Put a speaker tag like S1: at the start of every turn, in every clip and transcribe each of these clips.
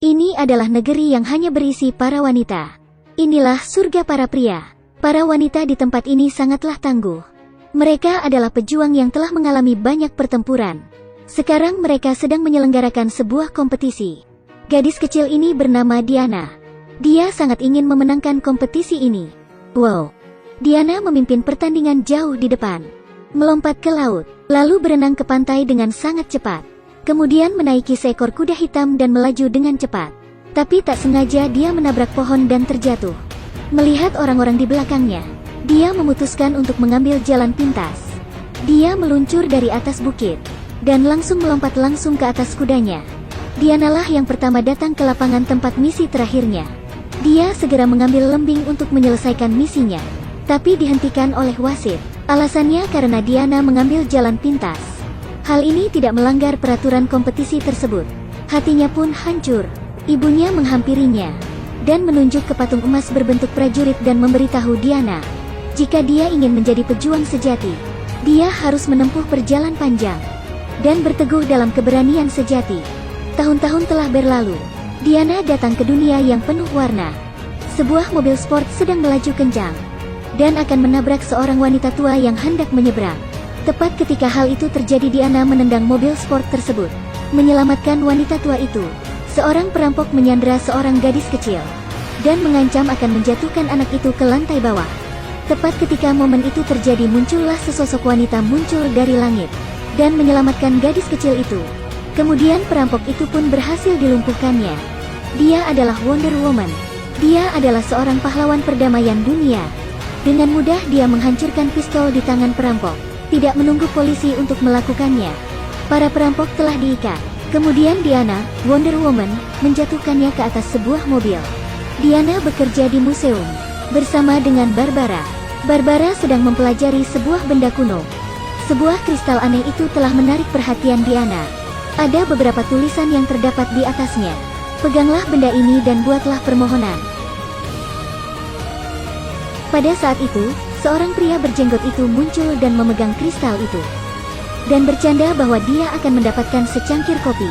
S1: Ini adalah negeri yang hanya berisi para wanita. Inilah surga para pria. Para wanita di tempat ini sangatlah tangguh. Mereka adalah pejuang yang telah mengalami banyak pertempuran. Sekarang mereka sedang menyelenggarakan sebuah kompetisi. Gadis kecil ini bernama Diana. Dia sangat ingin memenangkan kompetisi ini. Wow! Diana memimpin pertandingan jauh di depan. Melompat ke laut, lalu berenang ke pantai dengan sangat cepat. Kemudian menaiki seekor kuda hitam dan melaju dengan cepat. Tapi tak sengaja dia menabrak pohon dan terjatuh. Melihat orang-orang di belakangnya, dia memutuskan untuk mengambil jalan pintas. Dia meluncur dari atas bukit, dan langsung melompat langsung ke atas kudanya. Dianalah yang pertama datang ke lapangan tempat misi terakhirnya. Dia segera mengambil lembing untuk menyelesaikan misinya, tapi dihentikan oleh wasit. Alasannya karena Diana mengambil jalan pintas. Hal ini tidak melanggar peraturan kompetisi tersebut. Hatinya pun hancur. Ibunya menghampirinya dan menunjuk ke patung emas berbentuk prajurit dan memberitahu Diana, jika dia ingin menjadi pejuang sejati, dia harus menempuh perjalanan panjang dan berteguh dalam keberanian sejati. Tahun-tahun telah berlalu. Diana datang ke dunia yang penuh warna. Sebuah mobil sport sedang melaju kencang dan akan menabrak seorang wanita tua yang hendak menyeberang. Tepat ketika hal itu terjadi, Diana menendang mobil sport tersebut, menyelamatkan wanita tua itu. Seorang perampok menyandera seorang gadis kecil dan mengancam akan menjatuhkan anak itu ke lantai bawah. Tepat ketika momen itu terjadi, muncullah sesosok wanita muncul dari langit dan menyelamatkan gadis kecil itu. Kemudian perampok itu pun berhasil dilumpuhkannya. Dia adalah Wonder Woman. Dia adalah seorang pahlawan perdamaian dunia. Dengan mudah dia menghancurkan pistol di tangan perampok, tidak menunggu polisi untuk melakukannya. Para perampok telah diikat. Kemudian Diana, Wonder Woman, menjatuhkannya ke atas sebuah mobil. Diana bekerja di museum bersama dengan Barbara. Barbara sedang mempelajari sebuah benda kuno. Sebuah kristal aneh itu telah menarik perhatian Diana. Ada beberapa tulisan yang terdapat di atasnya. Peganglah benda ini dan buatlah permohonan. Pada saat itu, seorang pria berjenggot itu muncul dan memegang kristal itu dan bercanda bahwa dia akan mendapatkan secangkir kopi.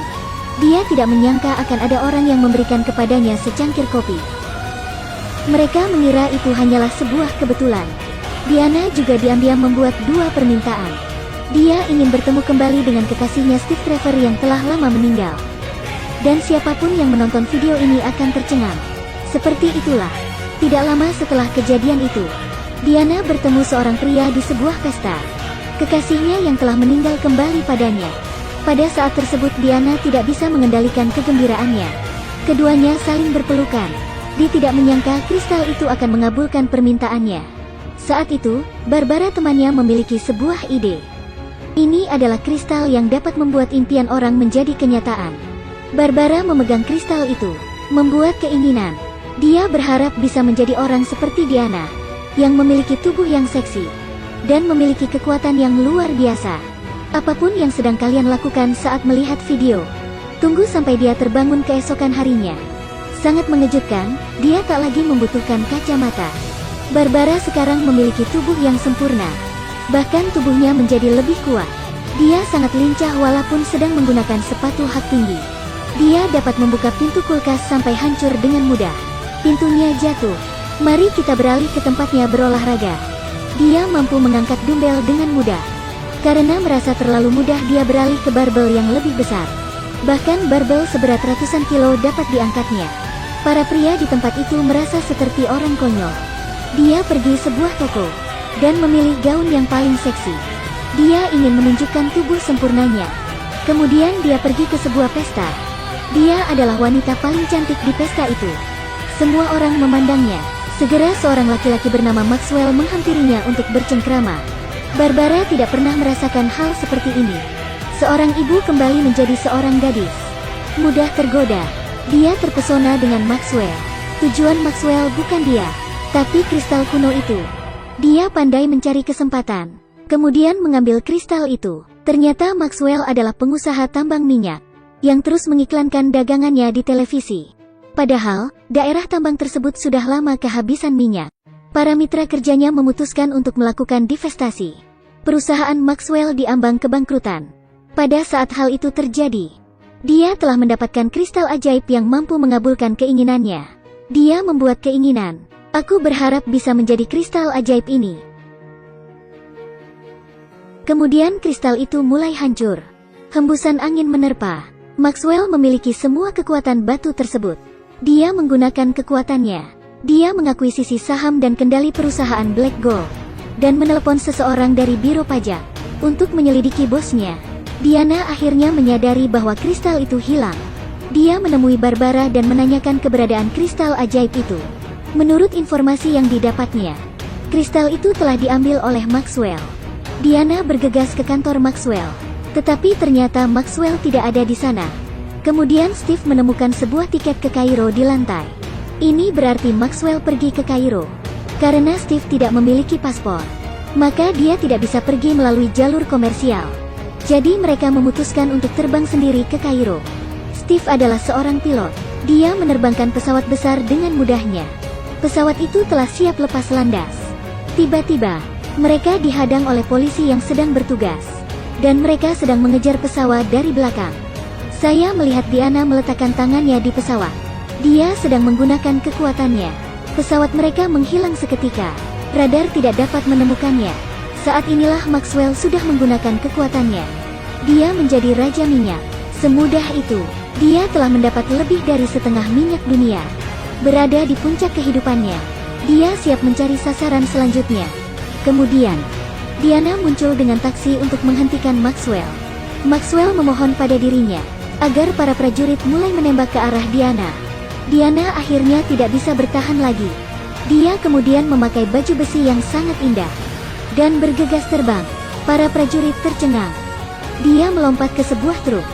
S1: Dia tidak menyangka akan ada orang yang memberikan kepadanya secangkir kopi. Mereka mengira itu hanyalah sebuah kebetulan. Diana juga diam-diam membuat dua permintaan. Dia ingin bertemu kembali dengan kekasihnya Steve Trevor yang telah lama meninggal. Dan siapapun yang menonton video ini akan tercengang. Seperti itulah, tidak lama setelah kejadian itu, Diana bertemu seorang pria di sebuah pesta. Kekasihnya yang telah meninggal kembali padanya. Pada saat tersebut Diana tidak bisa mengendalikan kegembiraannya. Keduanya saling berpelukan. Dia tidak menyangka kristal itu akan mengabulkan permintaannya. Saat itu, Barbara temannya memiliki sebuah ide. Ini adalah kristal yang dapat membuat impian orang menjadi kenyataan. Barbara memegang kristal itu, membuat keinginan. Dia berharap bisa menjadi orang seperti Diana, yang memiliki tubuh yang seksi dan memiliki kekuatan yang luar biasa. Apapun yang sedang kalian lakukan saat melihat video, tunggu sampai dia terbangun keesokan harinya. Sangat mengejutkan, dia tak lagi membutuhkan kacamata. Barbara sekarang memiliki tubuh yang sempurna. Bahkan tubuhnya menjadi lebih kuat. Dia sangat lincah walaupun sedang menggunakan sepatu hak tinggi. Dia dapat membuka pintu kulkas sampai hancur dengan mudah. Pintunya jatuh. Mari kita beralih ke tempatnya berolahraga. Dia mampu mengangkat dumbbell dengan mudah. Karena merasa terlalu mudah, dia beralih ke barbel yang lebih besar. Bahkan barbel seberat ratusan kilo dapat diangkatnya. Para pria di tempat itu merasa seperti orang konyol. Dia pergi sebuah toko dan memilih gaun yang paling seksi. Dia ingin menunjukkan tubuh sempurnanya. Kemudian dia pergi ke sebuah pesta. Dia adalah wanita paling cantik di pesta itu. Semua orang memandangnya. Segera seorang laki-laki bernama Maxwell menghampirinya untuk bercengkrama. Barbara tidak pernah merasakan hal seperti ini. Seorang ibu kembali menjadi seorang gadis. Mudah tergoda. Dia terpesona dengan Maxwell. Tujuan Maxwell bukan dia, tapi kristal kuno itu. Dia pandai mencari kesempatan, kemudian mengambil kristal itu. Ternyata Maxwell adalah pengusaha tambang minyak yang terus mengiklankan dagangannya di televisi. Padahal, daerah tambang tersebut sudah lama kehabisan minyak. Para mitra kerjanya memutuskan untuk melakukan divestasi. Perusahaan Maxwell diambang kebangkrutan. Pada saat hal itu terjadi, Dia telah mendapatkan kristal ajaib yang mampu mengabulkan keinginannya. Dia membuat keinginan. Aku berharap bisa menjadi kristal ajaib ini. Kemudian kristal itu mulai hancur. Hembusan angin menerpa. Maxwell memiliki semua kekuatan batu tersebut. Dia menggunakan kekuatannya. Dia mengakuisisi saham dan kendali perusahaan Black Gold. Dan menelepon seseorang dari biro pajak untuk menyelidiki bosnya. Diana akhirnya menyadari bahwa kristal itu hilang. Dia menemui Barbara dan menanyakan keberadaan kristal ajaib itu. Menurut informasi yang didapatnya, kristal itu telah diambil oleh Maxwell. Diana bergegas ke kantor Maxwell, tetapi ternyata Maxwell tidak ada di sana. Kemudian Steve menemukan sebuah tiket ke Kairo di lantai. Ini berarti Maxwell pergi ke Kairo. Karena Steve tidak memiliki paspor, maka dia tidak bisa pergi melalui jalur komersial. Jadi mereka memutuskan untuk terbang sendiri ke Kairo. Steve adalah seorang pilot. Dia menerbangkan pesawat besar dengan mudahnya. Pesawat itu telah siap lepas landas. Tiba-tiba, mereka dihadang oleh polisi yang sedang bertugas. Dan mereka sedang mengejar pesawat dari belakang. Saya melihat Diana meletakkan tangannya di pesawat. Dia sedang menggunakan kekuatannya. Pesawat mereka menghilang seketika. Radar tidak dapat menemukannya. Saat inilah Maxwell sudah menggunakan kekuatannya. Dia menjadi raja minyak. Semudah itu, dia telah mendapat lebih dari setengah minyak dunia. Berada di puncak kehidupannya, dia siap mencari sasaran selanjutnya. Kemudian, Diana muncul dengan taksi untuk menghentikan Maxwell. Maxwell memohon pada dirinya agar para prajurit mulai menembak ke arah Diana. Diana akhirnya tidak bisa bertahan lagi. Dia kemudian memakai baju besi yang sangat indah dan bergegas terbang. Para prajurit tercengang. Dia melompat ke sebuah truk.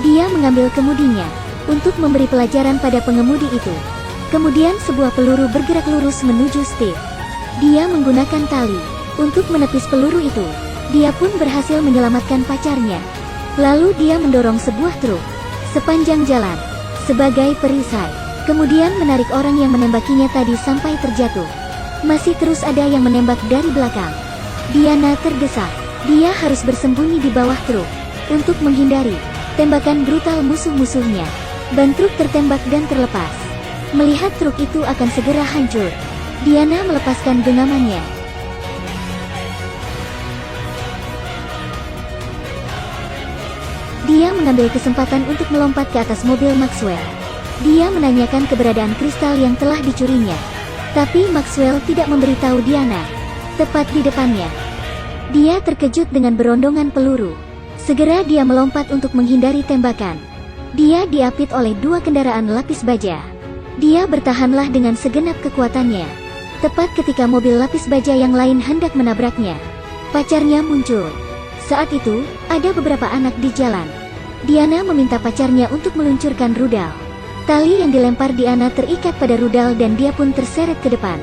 S1: Dia mengambil kemudinya untuk memberi pelajaran pada pengemudi itu. Kemudian sebuah peluru bergerak lurus menuju Steve. Dia menggunakan tali untuk menepis peluru itu. Dia pun berhasil menyelamatkan pacarnya. Lalu dia mendorong sebuah truk sepanjang jalan sebagai perisai. Kemudian menarik orang yang menembakinya tadi sampai terjatuh. Masih terus ada yang menembak dari belakang. Diana terdesak. Dia harus bersembunyi di bawah truk untuk menghindari tembakan brutal musuh-musuhnya. Ban truk tertembak dan terlepas. Melihat truk itu akan segera hancur, Diana melepaskan genggamannya. Dia mengambil kesempatan untuk melompat ke atas mobil Maxwell. Dia menanyakan keberadaan kristal yang telah dicurinya. Tapi Maxwell tidak memberitahu Diana. Tepat di depannya, dia terkejut dengan berondongan peluru. Segera dia melompat untuk menghindari tembakan. Dia diapit oleh dua kendaraan lapis baja. Dia bertahanlah dengan segenap kekuatannya. Tepat ketika mobil lapis baja yang lain hendak menabraknya, pacarnya muncul. Saat itu, ada beberapa anak di jalan. Diana meminta pacarnya untuk meluncurkan rudal. Tali yang dilempar Diana terikat pada rudal dan dia pun terseret ke depan.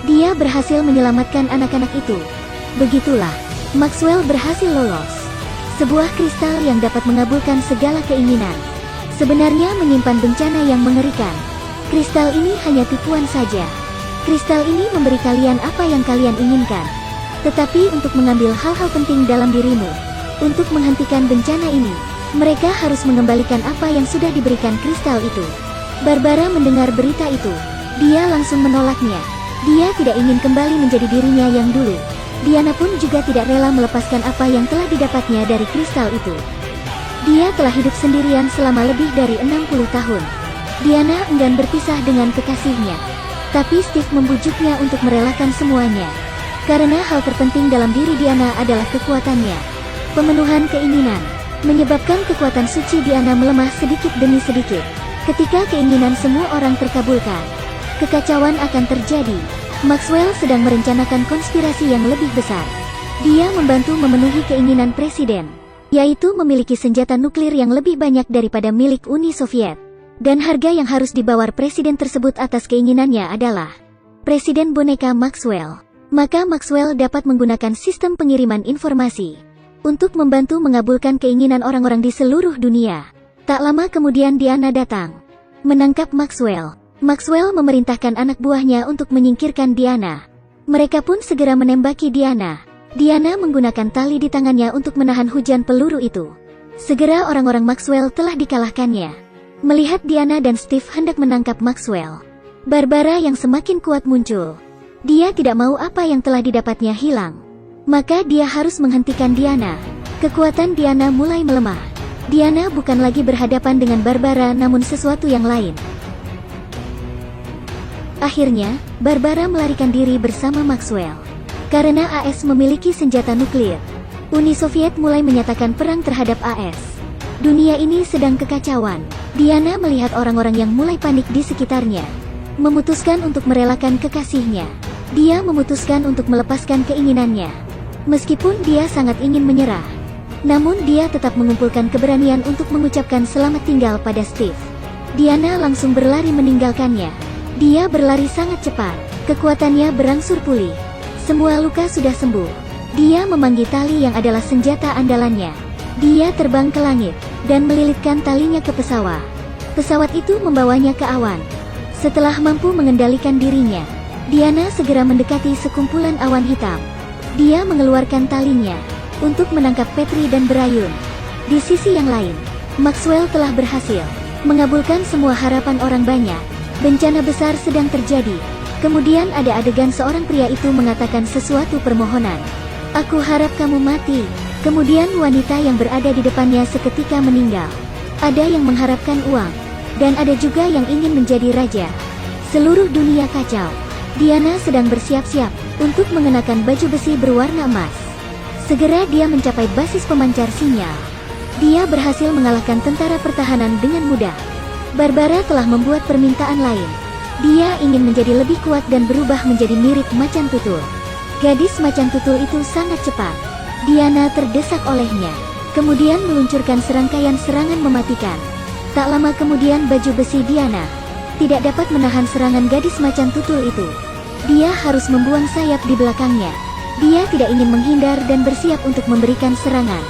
S1: Dia berhasil menyelamatkan anak-anak itu. Begitulah, Maxwell berhasil lolos. Sebuah kristal yang dapat mengabulkan segala keinginan. Sebenarnya menyimpan bencana yang mengerikan. Kristal ini hanya tipuan saja. Kristal ini memberi kalian apa yang kalian inginkan. Tetapi untuk mengambil hal-hal penting dalam dirimu, untuk menghentikan bencana ini, mereka harus mengembalikan apa yang sudah diberikan kristal itu. Barbara mendengar berita itu. Dia langsung menolaknya. Dia tidak ingin kembali menjadi dirinya yang dulu. Diana pun juga tidak rela melepaskan apa yang telah didapatnya dari kristal itu. Dia telah hidup sendirian selama lebih dari 60 tahun. Diana enggan berpisah dengan kekasihnya. Tapi Steve membujuknya untuk merelakan semuanya. Karena hal terpenting dalam diri Diana adalah kekuatannya. Pemenuhan keinginan menyebabkan kekuatan suci Diana melemah sedikit demi sedikit. Ketika keinginan semua orang terkabulkan, kekacauan akan terjadi. Maxwell sedang merencanakan konspirasi yang lebih besar. Dia membantu memenuhi keinginan presiden, yaitu memiliki senjata nuklir yang lebih banyak daripada milik Uni Soviet. Dan harga yang harus dibayar presiden tersebut atas keinginannya adalah Presiden Boneka Maxwell. Maka Maxwell dapat menggunakan sistem pengiriman informasi untuk membantu mengabulkan keinginan orang-orang di seluruh dunia. Tak lama kemudian Diana datang, menangkap Maxwell. Maxwell memerintahkan anak buahnya untuk menyingkirkan Diana. Mereka pun segera menembaki Diana. Diana menggunakan tali di tangannya untuk menahan hujan peluru itu. Segera orang-orang Maxwell telah dikalahkannya. Melihat Diana dan Steve hendak menangkap Maxwell, Barbara yang semakin kuat muncul. Dia tidak mau apa yang telah didapatnya hilang. Maka dia harus menghentikan Diana. Kekuatan Diana mulai melemah. Diana bukan lagi berhadapan dengan Barbara namun sesuatu yang lain. Akhirnya, Barbara melarikan diri bersama Maxwell. Karena AS memiliki senjata nuklir, Uni Soviet mulai menyatakan perang terhadap AS. Dunia ini sedang kekacauan. Diana melihat orang-orang yang mulai panik di sekitarnya. Memutuskan untuk merelakan kekasihnya. Dia memutuskan untuk melepaskan keinginannya. Meskipun dia sangat ingin menyerah, namun dia tetap mengumpulkan keberanian untuk mengucapkan selamat tinggal pada Steve. Diana langsung berlari meninggalkannya. Dia berlari sangat cepat. Kekuatannya berangsur pulih. Semua luka sudah sembuh. Dia memanggil tali yang adalah senjata andalannya. Dia terbang ke langit dan melilitkan talinya ke pesawat. Pesawat itu membawanya ke awan. Setelah mampu mengendalikan dirinya, Diana segera mendekati sekumpulan awan hitam. Dia mengeluarkan talinya untuk menangkap Petri dan berayun. Di sisi yang lain, Maxwell telah berhasil mengabulkan semua harapan orang banyak. Bencana besar sedang terjadi. Kemudian ada adegan seorang pria itu mengatakan sesuatu permohonan. "Aku harap kamu mati." Kemudian wanita yang berada di depannya seketika meninggal. Ada yang mengharapkan uang, dan ada juga yang ingin menjadi raja. Seluruh dunia kacau. Diana sedang bersiap-siap untuk mengenakan baju besi berwarna emas. Segera dia mencapai basis pemancar sinyal. Dia berhasil mengalahkan tentara pertahanan dengan mudah. Barbara telah membuat permintaan lain. Dia ingin menjadi lebih kuat dan berubah menjadi mirip macan tutul. Gadis macan tutul itu sangat cepat. Diana terdesak olehnya. Kemudian meluncurkan serangkaian serangan mematikan. Tak lama kemudian baju besi Diana tidak dapat menahan serangan gadis macan tutul itu. Dia harus membuang sayap di belakangnya. Dia tidak ingin menghindar dan bersiap untuk memberikan serangan.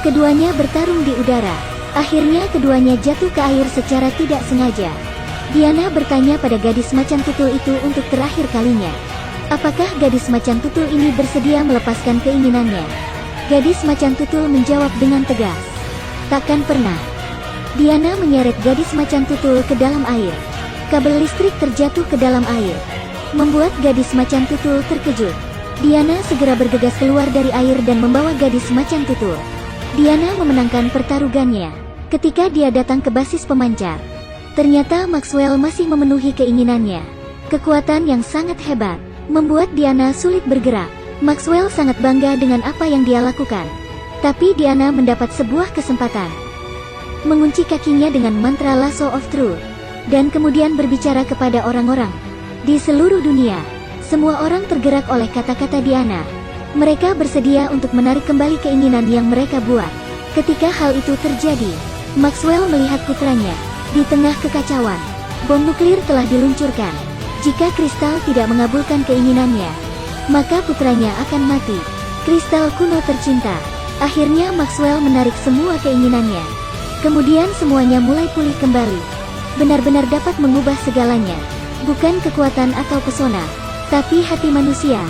S1: Keduanya bertarung di udara. Akhirnya keduanya jatuh ke air secara tidak sengaja. Diana bertanya pada gadis macan tutul itu untuk terakhir kalinya. Apakah gadis macan tutul ini bersedia melepaskan keinginannya? Gadis macan tutul menjawab dengan tegas, "Takkan pernah." Diana menyeret gadis macan tutul ke dalam air. Kabel listrik terjatuh ke dalam air, membuat gadis macan tutul terkejut. Diana segera bergegas keluar dari air dan membawa gadis macan tutul. Diana memenangkan pertarungannya. Ketika dia datang ke basis pemancar, ternyata Maxwell masih memenuhi keinginannya. Kekuatan yang sangat hebat membuat Diana sulit bergerak. Maxwell sangat bangga dengan apa yang dia lakukan. Tapi Diana mendapat sebuah kesempatan. Mengunci kakinya dengan mantra Lasso of Truth, dan kemudian berbicara kepada orang-orang di seluruh dunia. Semua orang tergerak oleh kata-kata Diana. Mereka bersedia untuk menarik kembali keinginan yang mereka buat. Ketika hal itu terjadi, Maxwell melihat putranya. Di tengah kekacauan, bom nuklir telah diluncurkan. Jika kristal tidak mengabulkan keinginannya, maka putranya akan mati. Kristal kuno tercinta. Akhirnya Maxwell menarik semua keinginannya. Kemudian semuanya mulai pulih kembali. Benar-benar dapat mengubah segalanya. Bukan kekuatan atau pesona, tapi hati manusia.